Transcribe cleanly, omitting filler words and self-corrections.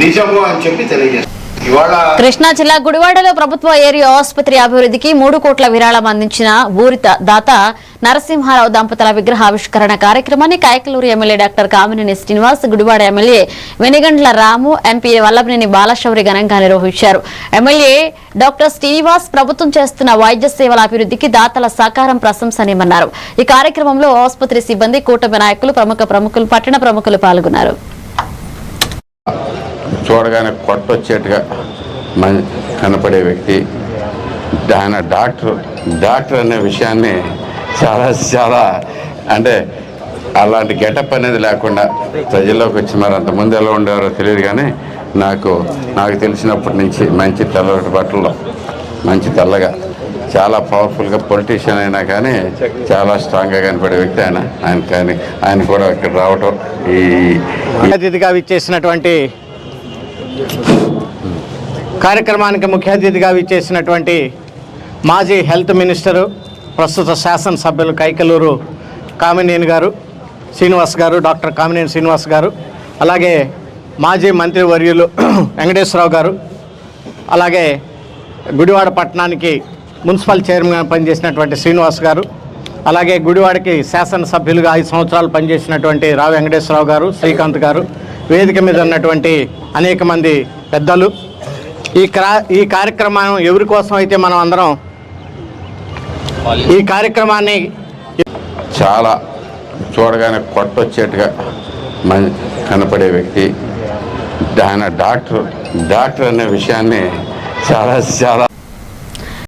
నిజము అని చెప్పి తెలియజేస్తాను. కృష్ణా జిల్లా గుడివాడలో ప్రభుత్వ ఏరియా ఆసుపత్రి అభివృద్ధికి 3 కోట్ల విరాళం అందించిన ఊరి దాత నరసింహారావు దంపతుల విగ్రహావిష్కరణ కార్యక్రమాన్ని Kaikaluru MLA doctor Kamineni Srinivas, Gudivada MLA Venigandla Ramu, MP Vallabhaneni Balashowry ఘనంగా నిర్వహించారు. ఎమ్మెల్యే డాక్టర్ శ్రీనివాస్ ప్రభుత్వం చేస్తున్న వైద్య సేవల అభివృద్ధికి దాతల సహకారం ప్రశంసనీయమన్నారు. ఈ కార్యక్రమంలో ఆసుపత్రి సిబ్బంది, కూటమి నాయకులు, ప్రముఖులు, పట్టణ ప్రముఖులు పాల్గొన్నారు. చూడగానే కొట్టొచ్చేట్టుగా కనపడే వ్యక్తి ఆయన డాక్టర్ అనే విషయాన్ని చాలా అంటే అలాంటి గెటప్ అనేది లేకుండా ప్రజల్లోకి వచ్చి మరి అంతమంది ఎలా ఉండేవారో తెలియదు. కానీ నాకు తెలిసినప్పటి నుంచి మంచి తెల్లటి బట్టల్లో మంచి తెల్లగా చాలా పవర్ఫుల్గా పొలిటీషియన్ అయినా కానీ చాలా స్ట్రాంగ్గా కనపడే వ్యక్తి ఆయన కూడా ఇక్కడ రావటం ఈ అతిథిగా విచ్చేసినటువంటి కార్యక్రమానికి ముఖ్య అతిథిగా విచ్చేసినటువంటి మాజీ హెల్త్ మినిస్టరు, ప్రస్తుత శాసనసభ్యులు కైకలూరు కామినేని గారు, శ్రీనివాస్ గారు, డాక్టర్ కామినేని శ్రీనివాస్ గారు, అలాగే మాజీ మంత్రివర్యులు వెంకటేశ్వరరావు గారు, అలాగే గుడివాడ పట్టణానికి మున్సిపల్ చైర్మన్గా పనిచేసినటువంటి శ్రీనివాస్ గారు, అలాగే గుడివాడకి శాసనసభ్యులుగా 5 సంవత్సరాలు పనిచేసినటువంటి రావు వెంకటేశ్వరరావు గారు, శ్రీకాంత్ గారు, వేదిక మీద ఉన్నటువంటి అనేక మంది పెద్దలు, ఈ కార్యక్రమం ఎవరి కోసం అయితే మనం అందరం ఈ కార్యక్రమాన్ని చాలా చూడగానే కొట్టొచ్చేట్టుగా కనపడే వ్యక్తి ఆయన డాక్టర్ అనే విషయాన్ని చాలా